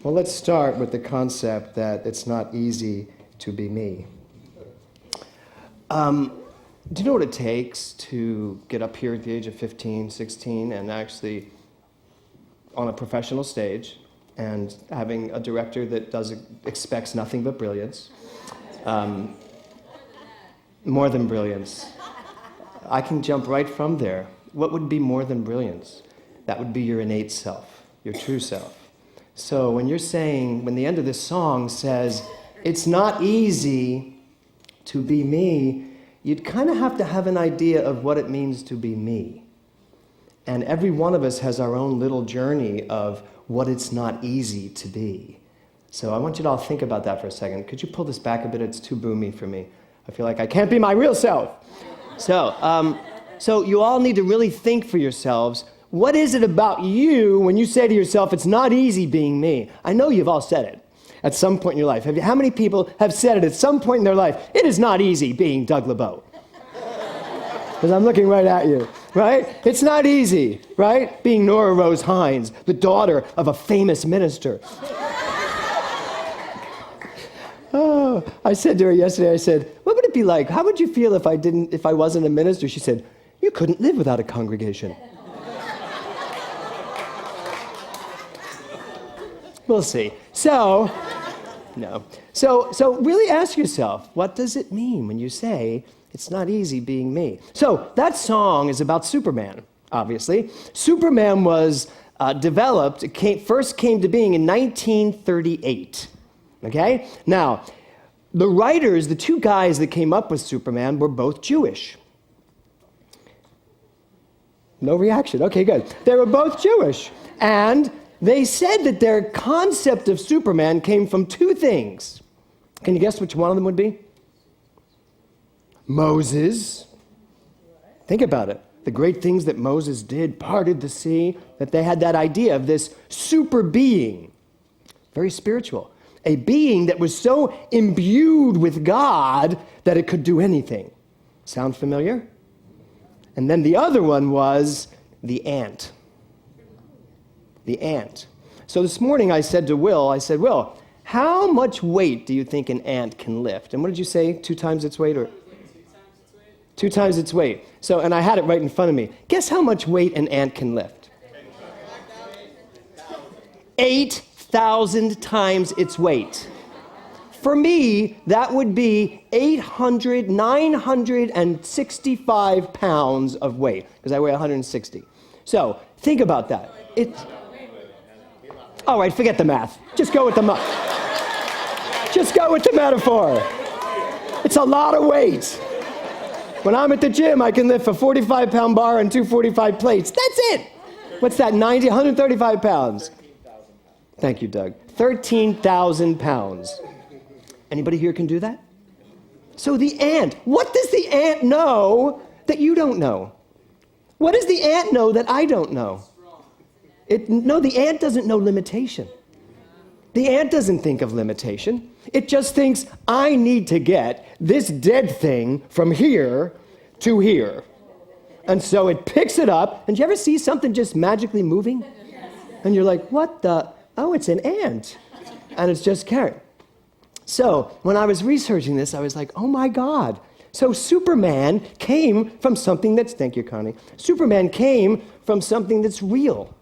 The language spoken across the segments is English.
Well, let's start with the concept that it's not easy to be me. Do you know what it takes to get up here at the age of 15, 16, and actually on a professional stage and having a director that expects nothing but brilliance? More than brilliance. I can jump right from there. What would be more than brilliance? That would be your innate self, your true self. So when you're saying, when the end of this song says, it's not easy to be me, you'd kind of have to have an idea of what it means to be me. And every one of us has our own little journey of what it's not easy to be. So I want you to all think about that for a second. Could you pull this back a bit? It's too boomy for me. I feel like I can't be my real self. So you all need to really think for yourselves, what is it about you when you say to yourself, it's not easy being me? I know you've all said it at some point in your life. How many people have said it at some point in their life? It is not easy being Doug LeBeau. Because I'm looking right at you, right? It's not easy, right? Being Nora Rose Hines, the daughter of a famous minister. Oh, I said to her yesterday, I said, what would it be like? How would you feel if I wasn't a minister? She said, you couldn't live without a congregation. We'll see. So really ask yourself, what does it mean when you say, it's not easy being me? So that song is about Superman, obviously. Superman was developed, first came to being in 1938, okay? Now, the writers, the two guys that came up with Superman were both Jewish. No reaction, okay, good. They were both Jewish, and they said that their concept of Superman came from two things. Can you guess which one of them would be? Moses. Think about it. The great things that Moses did, parted the sea, that they had that idea of this super being, very spiritual, a being that was so imbued with God that it could do anything. Sound familiar? And then the other one was the ant. The ant. So this morning I said to Will, Will, how much weight do you think an ant can lift? And what did you say, 2 times its weight? Or 2 times its weight. So, and I had it right in front of me. Guess how much weight an ant can lift? 8,000 times its weight. For me, that would be 965 pounds of weight, because I weigh 160. So think about that. All right, forget the math. Just go with the metaphor. It's a lot of weight. When I'm at the gym, I can lift a 45-pound bar and 2 45 plates. That's it. What's that, 135 pounds? Thank you, Doug. 13,000 pounds. Anybody here can do that? So the ant, what does the ant know that you don't know? What does the ant know that I don't know? No, the ant doesn't know limitation. The ant doesn't think of limitation. It just thinks, I need to get this dead thing from here to here. And so it picks it up. And you ever see something just magically moving? And you're like, what the? Oh, it's an ant. And it's just carrying. So when I was researching this, I was like, oh my God. So Superman came from something that's, thank you, Connie. Superman came from something that's real.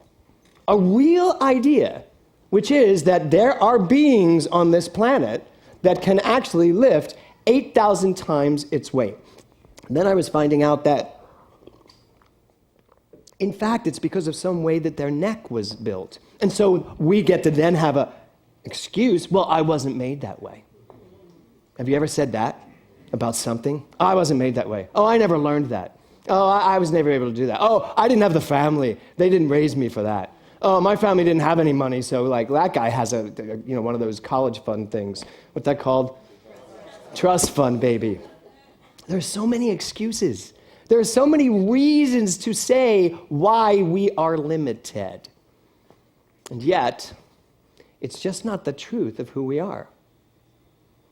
A real idea, which is that there are beings on this planet that can actually lift 8,000 times its weight. And then I was finding out that, in fact, it's because of some way that their neck was built. And so we get to then have an excuse, well, I wasn't made that way. Have you ever said that about something? Oh, I wasn't made that way. Oh, I never learned that. Oh, I was never able to do that. Oh, I didn't have the family. They didn't raise me for that. Oh, my family didn't have any money, so like that guy has one of those college fund things. What's that called? Trust fund, baby. There's so many excuses. There are so many reasons to say why we are limited. And yet, it's just not the truth of who we are.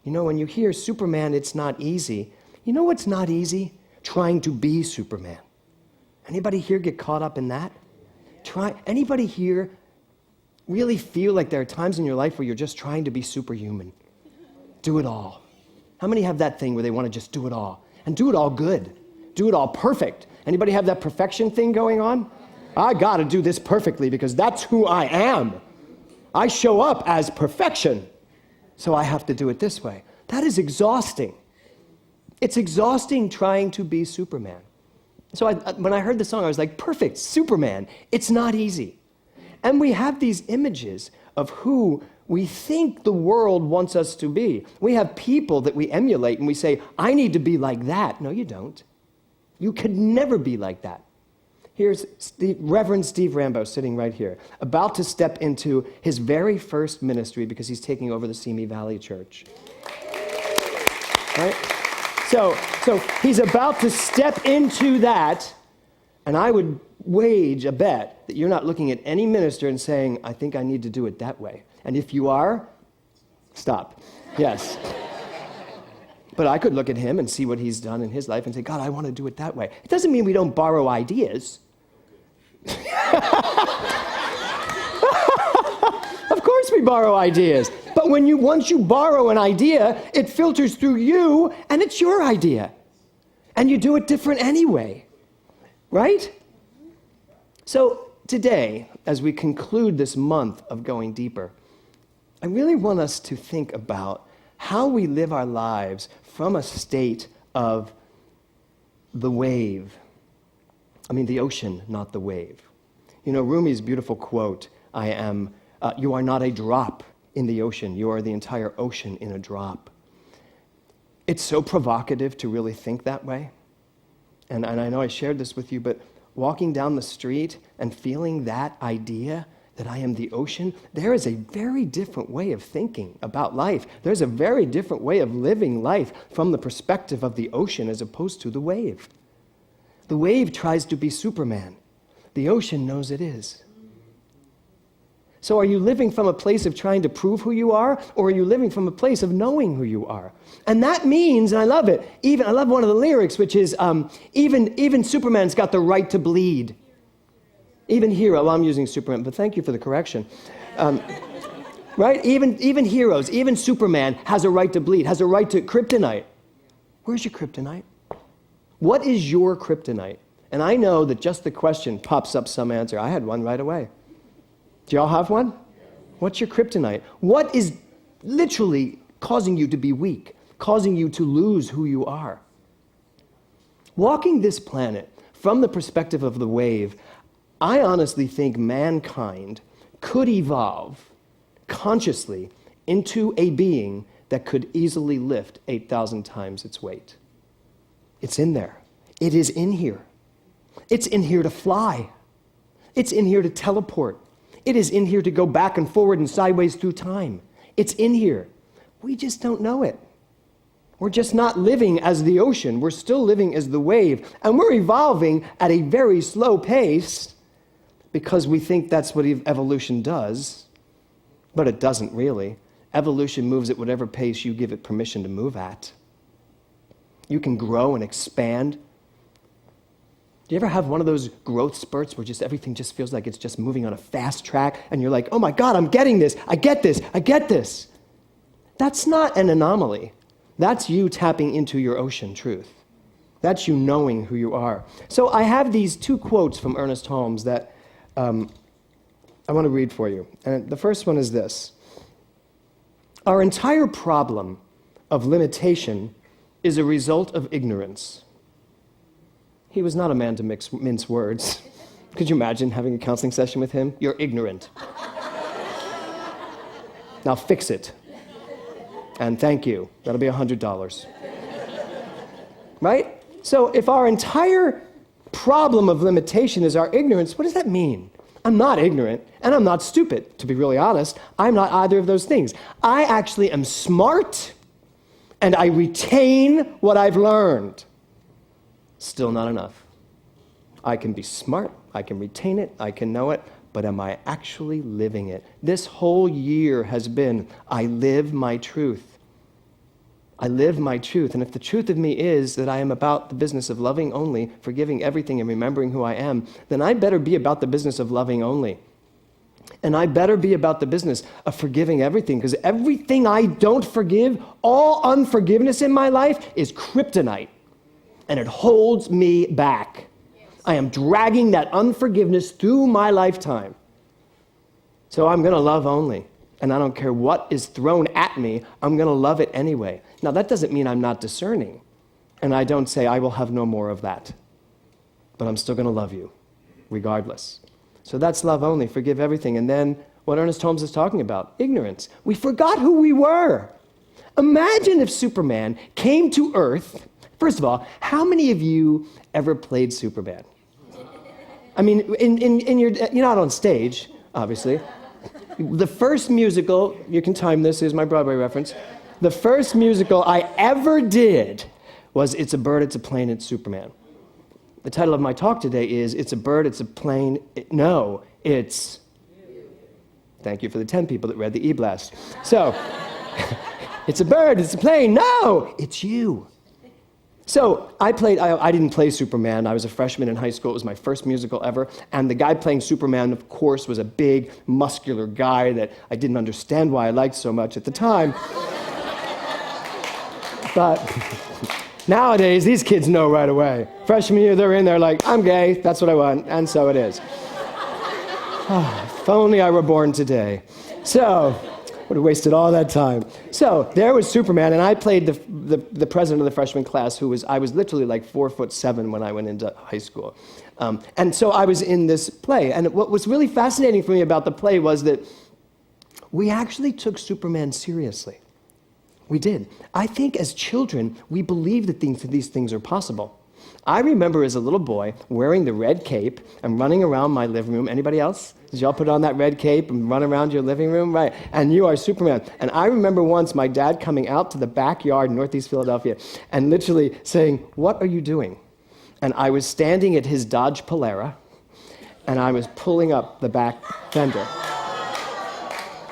You know, when you hear Superman, it's not easy. You know what's not easy? Trying to be Superman. Anybody here get caught up in that? Anybody here Really feel like there are times in your life where you're just trying to be superhuman. Do it all. How many have that thing where they want to just do it all? And do it all good. Do it all perfect. Anybody have that perfection thing going on? I got to do this perfectly because that's who I am. I show up as perfection, so I have to do it this way. That is exhausting. It's exhausting trying to be Superman. So when I heard the song, I was like, perfect, Superman. It's not easy. And we have these images of who we think the world wants us to be. We have people that we emulate and we say, I need to be like that. No, you don't. You could never be like that. Here's Reverend Steve Rambo sitting right here, about to step into his very first ministry because he's taking over the Simi Valley Church. Right? So he's about to step into that, and I would wage a bet that you're not looking at any minister and saying, I think I need to do it that way. And if you are, stop. Yes. But I could look at him and see what he's done in his life and say, God, I want to do it that way. It doesn't mean we don't borrow ideas. Of course we borrow ideas. But once you borrow an idea, it filters through you and it's your idea. And you do it different anyway. Right? So today, as we conclude this month of going deeper, I really want us to think about how we live our lives from a state of the wave. I mean, the ocean, not the wave. You know, Rumi's beautiful quote, you are not a drop in the ocean, you are the entire ocean in a drop. It's so provocative to really think that way. And I know I shared this with you, but walking down the street and feeling that idea that I am the ocean, there is a very different way of thinking about life. There's a very different way of living life from the perspective of the ocean as opposed to the wave. The wave tries to be Superman. The ocean knows it is. So are you living from a place of trying to prove who you are, or are you living from a place of knowing who you are? And that means, and I love it, I love one of the lyrics, which is, even Superman's got the right to bleed. Even hero, well, I'm using Superman, but thank you for the correction. Right? Even heroes, even Superman has a right to bleed, has a right to kryptonite. Where's your kryptonite? What is your kryptonite? And I know that just the question pops up some answer. I had one right away. Do y'all have one? What's your kryptonite? What is literally causing you to be weak, causing you to lose who you are? Walking this planet from the perspective of the wave, I honestly think mankind could evolve consciously into a being that could easily lift 8,000 times its weight. It's in there. It is in here. It's in here to fly. It's in here to teleport. It is in here to go back and forward and sideways through time. It's in here. We just don't know it. We're just not living as the ocean. We're still living as the wave. And we're evolving at a very slow pace because we think that's what evolution does. But it doesn't really. Evolution moves at whatever pace you give it permission to move at. You can grow and expand. Do you ever have one of those growth spurts where just everything just feels like it's just moving on a fast track and you're like, oh my God, I'm getting this. I get this. I get this. That's not an anomaly. That's you tapping into your ocean truth. That's you knowing who you are. So I have these two quotes from Ernest Holmes that I want to read for you. And the first one is this. Our entire problem of limitation is a result of ignorance. He was not a man to mince words. Could you imagine having a counseling session with him? You're ignorant. Now fix it. And thank you. That'll be $100. Right? So if our entire problem of limitation is our ignorance, what does that mean? I'm not ignorant, and I'm not stupid. To be really honest, I'm not either of those things. I actually am smart, and I retain what I've learned. Still not enough. I can be smart, I can retain it, I can know it, but am I actually living it? This whole year has been, I live my truth. I live my truth. And if the truth of me is that I am about the business of loving only, forgiving everything and remembering who I am, then I better be about the business of loving only. And I better be about the business of forgiving everything, because everything I don't forgive, all unforgiveness in my life is kryptonite, and it holds me back. I am dragging that unforgiveness through my lifetime. So I'm going to love only, and I don't care what is thrown at me, I'm going to love it anyway. Now, that doesn't mean I'm not discerning, and I don't say I will have no more of that, but I'm still going to love you regardless. So that's love only, forgive everything. And then what Ernest Holmes is talking about, ignorance. We forgot who we were. Imagine if Superman came to Earth. First of all, how many of you ever played Superman? I mean, in your, you're not on stage, obviously. The first musical, you can time this, is my Broadway reference. The first musical I ever did was It's a Bird, It's a Plane, It's Superman. The title of my talk today is It's a Bird, It's a Plane, no, it's... Thank you for the 10 people that read the e-blast. So, it's a bird, it's a plane, no, it's you. So I didn't play Superman. I was a freshman in high school. It was my first musical ever. And the guy playing Superman, of course, was a big, muscular guy that I didn't understand why I liked so much at the time. But nowadays, these kids know right away. Freshman year, they're in there like, I'm gay, that's what I want, and so it is. If only I were born today. So, would have wasted all that time. So, there was Superman, and I played the president of the freshman class, I was literally like 4'7" when I went into high school. And so I was in this play, and what was really fascinating for me about the play was that we actually took Superman seriously. We did. I think as children, we believe that these things are possible. I remember as a little boy wearing the red cape and running around my living room. Anybody else? Did y'all put on that red cape and run around your living room? Right. And you are Superman. And I remember once my dad coming out to the backyard in Northeast Philadelphia and literally saying, "What are you doing?" And I was standing at his Dodge Polara, and I was pulling up the back fender.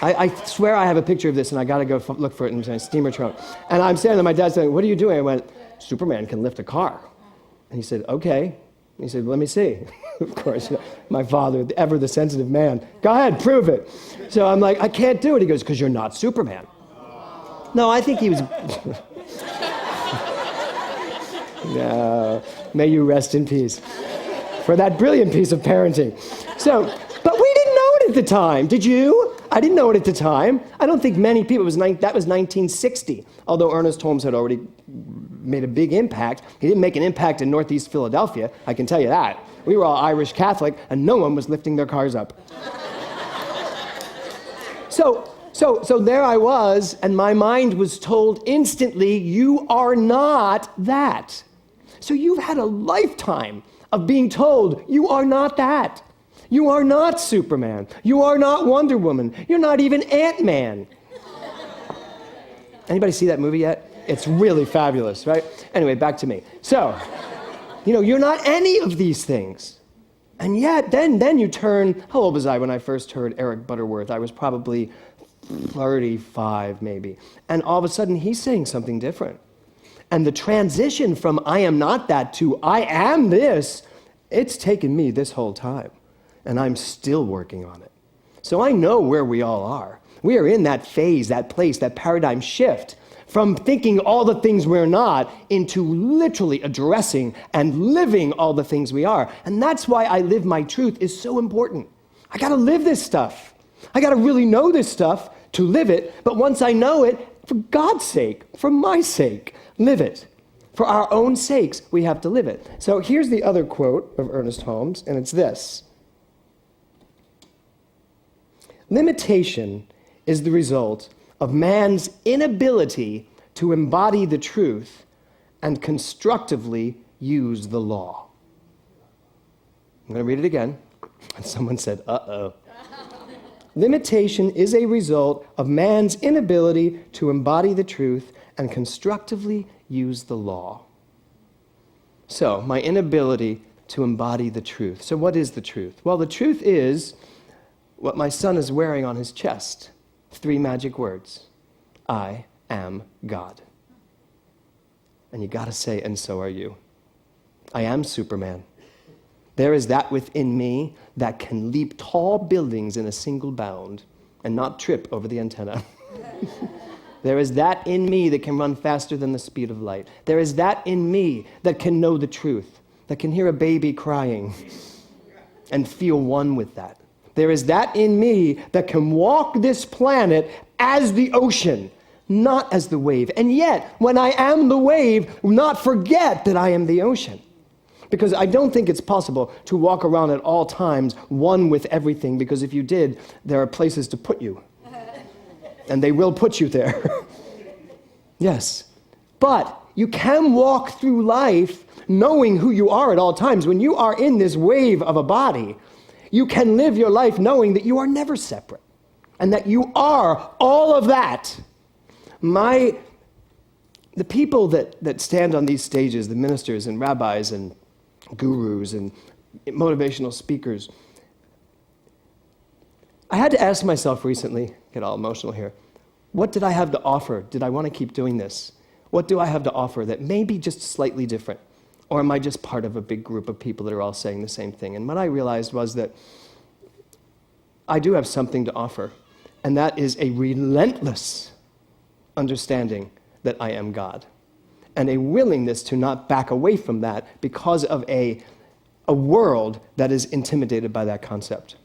I swear I have a picture of this, and I got to go look for it in my steamer trunk. And I'm standing there, my dad's saying, "What are you doing?" I went, "Superman can lift a car." And he said, "Okay." And he said, "Let me see." Of course, my father, ever the sensitive man, "Go ahead, prove it." So I'm like, "I can't do it." He goes, "Because you're not Superman." No, I think he was... No, may you rest in peace for that brilliant piece of parenting. So, but we didn't know it at the time. Did you? I didn't know it at the time. I don't think many people, that was 1960, although Ernest Holmes had already made a big impact. He didn't make an impact in Northeast Philadelphia, I can tell you that. We were all Irish Catholic, and no one was lifting their cars up. So there I was, and my mind was told instantly, you are not that. So you've had a lifetime of being told, you are not that. You are not Superman. You are not Wonder Woman. You're not even Ant-Man. Anybody see that movie yet? It's really fabulous, right? Anyway, back to me. So, you're not any of these things. And yet, then you turn, how old was I when I first heard Eric Butterworth? I was probably 35, maybe. And all of a sudden, he's saying something different. And the transition from I am not that to I am this, it's taken me this whole time. And I'm still working on it. So I know where we all are. We are in that phase, that place, that paradigm shift from thinking all the things we're not into literally addressing and living all the things we are. And that's why I Live My Truth is so important. I got to live this stuff. I got to really know this stuff to live it. But once I know it, for God's sake, for my sake, live it. For our own sakes, we have to live it. So here's the other quote of Ernest Holmes, and it's this. Limitation is the result of man's inability to embody the truth and constructively use the law. I'm going to read it again. And someone said, uh-oh. Limitation is a result of man's inability to embody the truth and constructively use the law. So, my inability to embody the truth. So what is the truth? Well, the truth is what my son is wearing on his chest. 3 magic words. I am God. And you got to say, and so are you. I am Superman. There is that within me that can leap tall buildings in a single bound and not trip over the antenna. There is that in me that can run faster than the speed of light. There is that in me that can know the truth, that can hear a baby crying and feel one with that. There is that in me that can walk this planet as the ocean, not as the wave. And yet, when I am the wave, not forget that I am the ocean. Because I don't think it's possible to walk around at all times one with everything, because if you did, there are places to put you. And they will put you there. Yes. But you can walk through life knowing who you are at all times. When you are in this wave of a body, you can live your life knowing that you are never separate and that you are all of that. The people that stand on these stages, the ministers and rabbis and gurus and motivational speakers, I had to ask myself recently, get all emotional here, what did I have to offer? Did I want to keep doing this? What do I have to offer that may be just slightly different? Or am I just part of a big group of people that are all saying the same thing? And what I realized was that I do have something to offer, and that is a relentless understanding that I am God, and a willingness to not back away from that because of a world that is intimidated by that concept.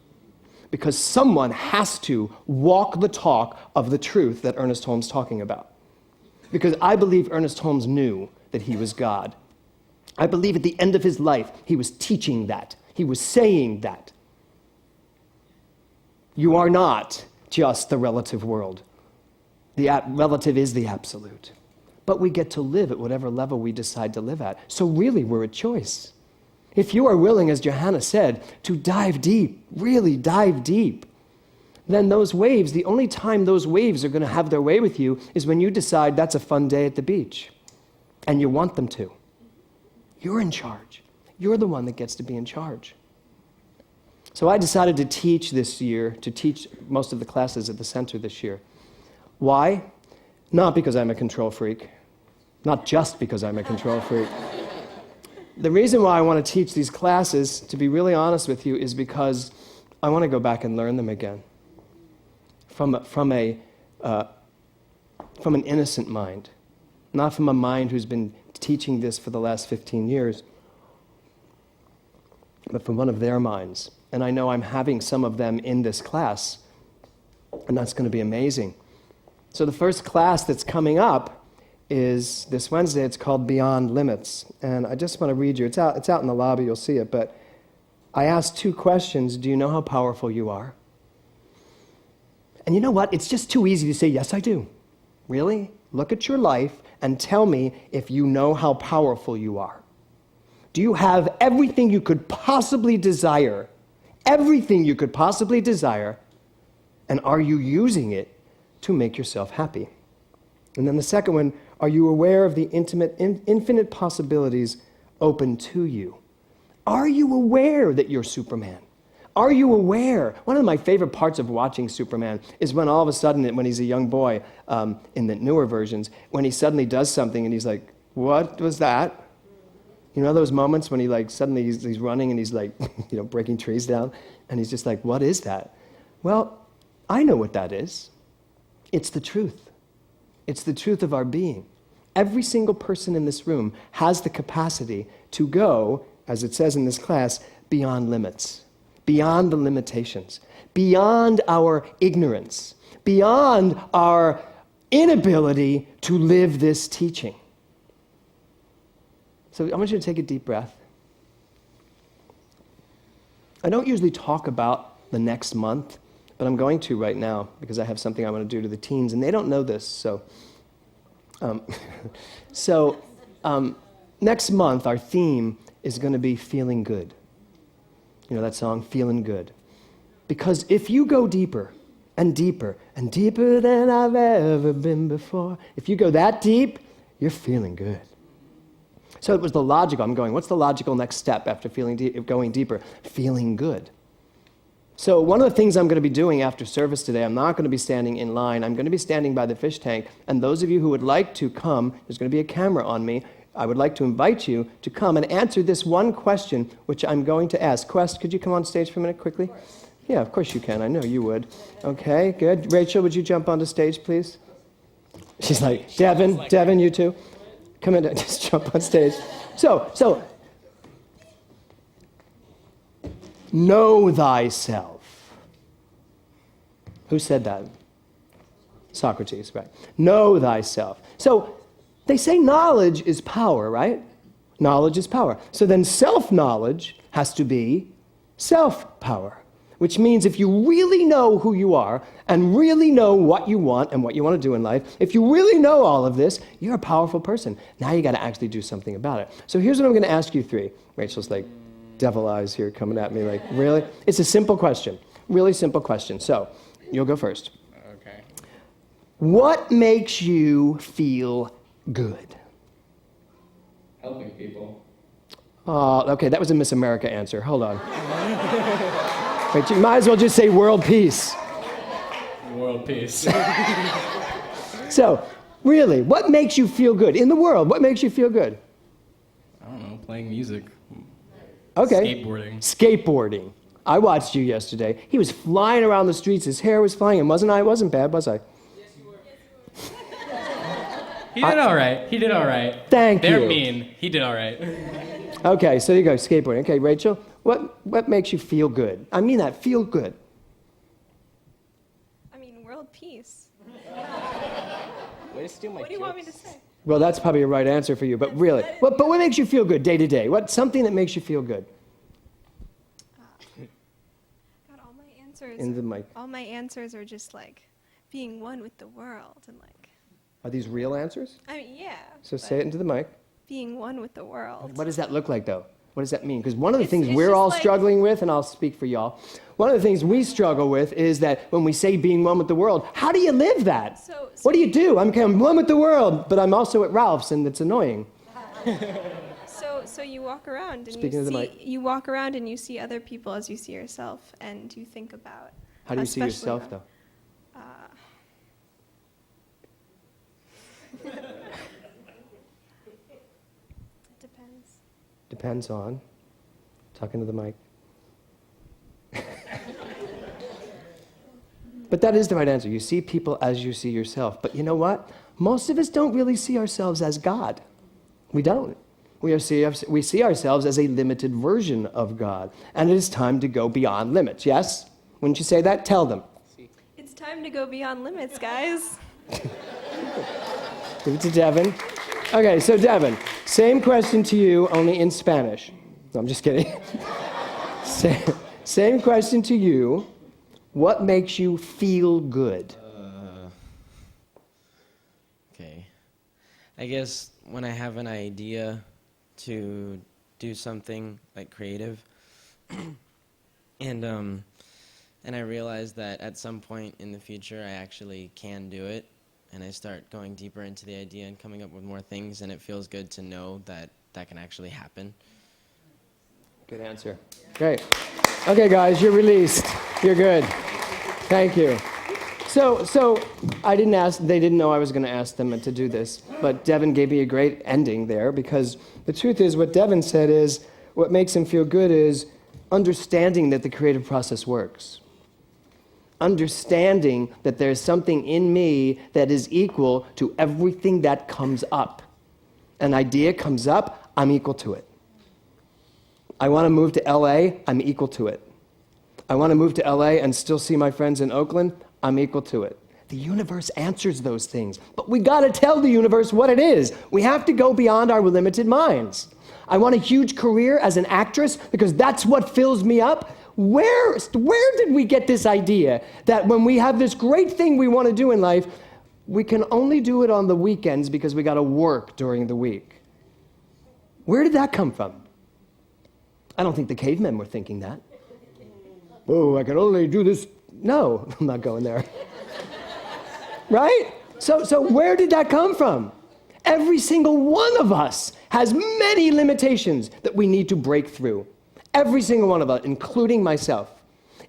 Because someone has to walk the talk of the truth that Ernest Holmes is talking about. Because I believe Ernest Holmes knew that he was God. I believe at the end of his life, he was teaching that. He was saying that. You are not just the relative world. The relative is the absolute. But we get to live at whatever level we decide to live at. So really, we're a choice. If you are willing, as Johanna said, to dive deep, really dive deep, then those waves, the only time those waves are going to have their way with you is when you decide that's a fun day at the beach, and you want them to. You're in charge. You're the one that gets to be in charge. So I decided to teach this year, to teach most of the classes at the center this year. Why? Not because I'm a control freak. Not just because I'm a control freak. The reason why I want to teach these classes, to be really honest with you, is because I want to go back and learn them again. From an innocent mind. Not from a mind who's been teaching this for the last 15 years, but from one of their minds. And I know I'm having some of them in this class, and that's going to be amazing. So the first class that's coming up is this Wednesday. It's called Beyond Limits. And I just want to read you. It's out in the lobby. You'll see it. But I asked 2 questions. Do you know how powerful you are? And you know what? It's just too easy to say, yes, I do. Really? Look at your life and tell me if you know how powerful you are. Do you have everything you could possibly desire? Everything you could possibly desire. And are you using it to make yourself happy? And then the second one, are you aware of the infinite possibilities open to you? Are you aware that you're Superman? Are you aware? One of my favorite parts of watching Superman is when all of a sudden, when he's a young boy, in the newer versions, when he suddenly does something and he's like, what was that? You know those moments when he suddenly he's running and he's breaking trees down, and he's just like, what is that? Well, I know what that is. It's the truth. It's the truth of our being. Every single person in this room has the capacity to go, as it says in this class, beyond limits, beyond the limitations, beyond our ignorance, beyond our inability to live this teaching. So I want you to take a deep breath. I don't usually talk about the next month, but I'm going to right now because I have something I want to do to the teens, and they don't know this. So, next month, our theme is going to be feeling good. You know that song, Feeling Good? Because if you go deeper and deeper and deeper than I've ever been before, if you go that deep, you're feeling good. So it was the logical, what's the logical next step after going deeper? Feeling good. So one of the things I'm going to be doing after service today, I'm not going to be standing in line. I'm going to be standing by the fish tank. And those of you who would like to come, there's going to be a camera on me. I would like to invite you to come and answer this one question, which I'm going to ask. Quest, could you come on stage for a minute quickly? Yeah, of course you can. I know you would. Okay, good. Rachel, would you jump onto stage, please? She's like, Devin, you too. Come in, just jump on stage. So, know thyself. Who said that? Socrates, right. Know thyself. So, they say knowledge is power, right? Knowledge is power. So then self-knowledge has to be self-power, which means if you really know who you are and really know what you want and what you want to do in life, if you really know all of this, you're a powerful person. Now you got to actually do something about it. So here's what I'm going to ask you three. Rachel's like, devil eyes here coming at me like, really? It's a simple question, really simple question. So you'll go first. Okay. What makes you feel good? Helping people. Okay, that was a Miss America answer. Hold on. Wait, you might as well just say world peace. World peace. So, really, what makes you feel good? In the world, what makes you feel good? I don't know, playing music. Okay. Skateboarding. I watched you yesterday. He was flying around the streets. His hair was flying. And wasn't I? It wasn't bad, was I? He did all right. Thank you. They're mean. He did all right. Okay, so there you go, skateboarding. Okay, Rachel, what makes you feel good? I mean that, feel good. I mean, world peace. Way to steal my What do you want me to say? Well, that's probably a right answer for you, but really. But what makes you feel good day to day? What's something that makes you feel good? God, all my answers. In the mic. All my answers are just like being one with the world and like. Are these real answers? I mean, yeah. So say it into the mic. Being one with the world. What does that look like, though? What does that mean? Because one of the things It's we're just all like- struggling with, and I'll speak for y'all, one of the things we struggle with is that when we say being one with the world, how do you live that? So- What do you do? I'm one with the world, but I'm also at Ralph's, and it's annoying. So you walk around and Speaking of the mic. you walk around and you see other people as you see yourself, and you think about. How do you see especially yourself, the- though? It depends. Depends on. Talking to the mic. But that is the right answer. You see people as you see yourself. But you know what? Most of us don't really see ourselves as God. We don't. We see ourselves as a limited version of God. And it is time to go beyond limits. Yes? Wouldn't you say that? Tell them. It's time to go beyond limits, guys. Give it to Devin. Okay, so Devin, same question to you, only in Spanish. No, I'm just kidding. Same question to you. What makes you feel good? Okay. I guess when I have an idea to do something like creative, and I realize that at some point in the future I actually can do it, and I start going deeper into the idea and coming up with more things, and it feels good to know that that can actually happen. Good answer. Great. Okay, guys, you're released. You're good. Thank you. So I didn't ask, they didn't know I was going to ask them to do this, but Devin gave me a great ending there, because the truth is what Devin said is what makes him feel good is understanding that the creative process works. Understanding that there's something in me that is equal to everything that comes up. An idea comes up, I'm equal to it. I want to move to LA, I'm equal to it. I want to move to LA and still see my friends in Oakland, I'm equal to it. The universe answers those things, but we got to tell the universe what it is. We have to go beyond our limited minds. I want a huge career as an actress because that's what fills me up. Where did we get this idea that when we have this great thing we want to do in life, we can only do it on the weekends because we got to work during the week? Where did that come from? I don't think the cavemen were thinking that. Oh, I can only do this. No, I'm not going there. Right? So where did that come from? Every single one of us has many limitations that we need to break through. Every single one of us, including myself.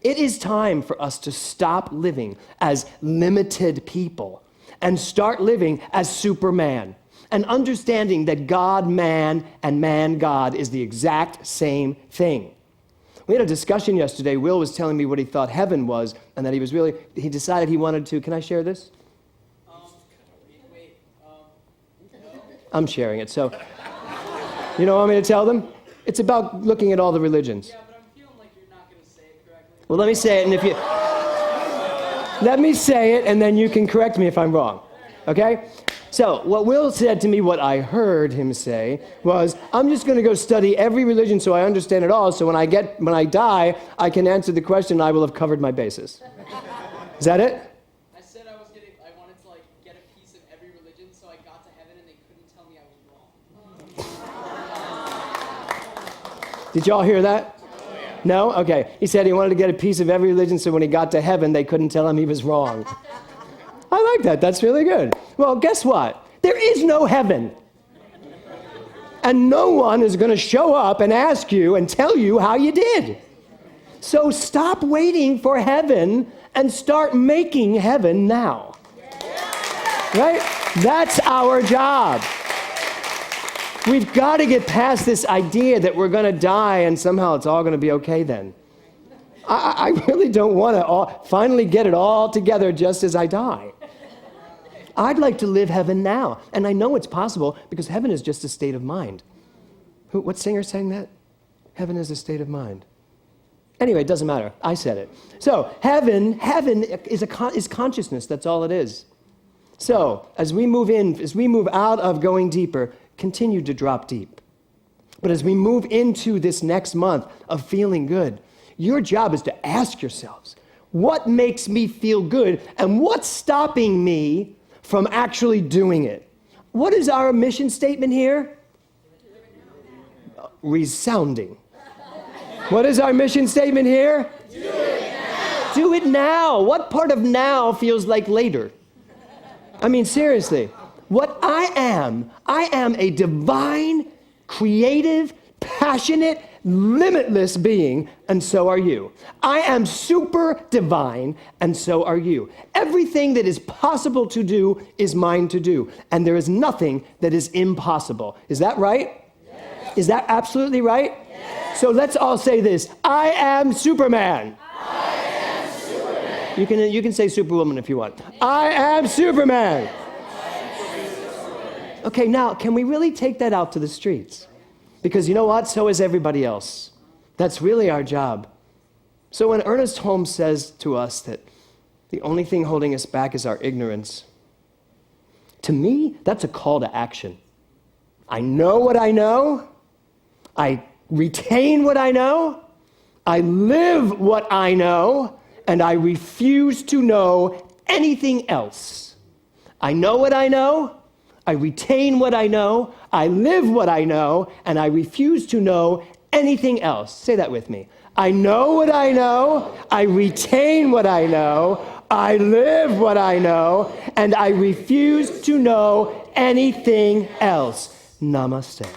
It is time for us to stop living as limited people and start living as Superman. and understanding that God, man, and man, God is the exact same thing. We had a discussion yesterday. Will was telling me what he thought heaven was, and that he decided he wanted to, can I share this? I'm sharing it, so, you don't want me to tell them? It's about looking at all the religions. Yeah, but I'm feeling like you're not going to say it correctly. Well, let me say it, and let me say it, and then you can correct me if I'm wrong, okay? So, what Will said to me, what I heard him say, was, I'm just going to go study every religion so I understand it all, so when I die, I can answer the question, and I will have covered my bases. Is that it? I said I wanted to get a piece of every religion so I got to heaven and they couldn't tell me I was wrong. Did y'all hear that? No? Okay. He said he wanted to get a piece of every religion so when he got to heaven, they couldn't tell him he was wrong. I like that. That's really good. Well, guess what? There is no heaven. And no one is going to show up and ask you and tell you how you did. So stop waiting for heaven and start making heaven now. Right? That's our job. We've got to get past this idea that we're going to die and somehow it's all going to be okay then. I really don't want to finally get it all together just as I die. I'd like to live heaven now. And I know it's possible because heaven is just a state of mind. What singer sang that? Heaven is a state of mind. Anyway, it doesn't matter. I said it. So heaven is consciousness. That's all it is. So as we move out of going deeper, continue to drop deep. But as we move into this next month of feeling good, your job is to ask yourselves, what makes me feel good and what's stopping me from actually doing it? What is our mission statement here? Resounding. What is our mission statement here? Do it now. Do it now. What part of now feels like later? I mean, seriously. What I am a divine, creative, passionate, limitless being, and so are you. I am super divine, and so are you. Everything that is possible to do is mine to do, and there is nothing that is impossible. Is that right? Yes. Is that absolutely right? Yes. So let's all say this. I am Superman. I am Superman. You can say Superwoman if you want. I am Superman. Okay, now, can we really take that out to the streets? Because you know what? So is everybody else. That's really our job. So when Ernest Holmes says to us that the only thing holding us back is our ignorance, to me, that's a call to action. I know what I know. I retain what I know. I live what I know. And I refuse to know anything else. I know what I know. I retain what I know, I live what I know, and I refuse to know anything else. Say that with me. I know what I know, I retain what I know, I live what I know, and I refuse to know anything else. Namaste.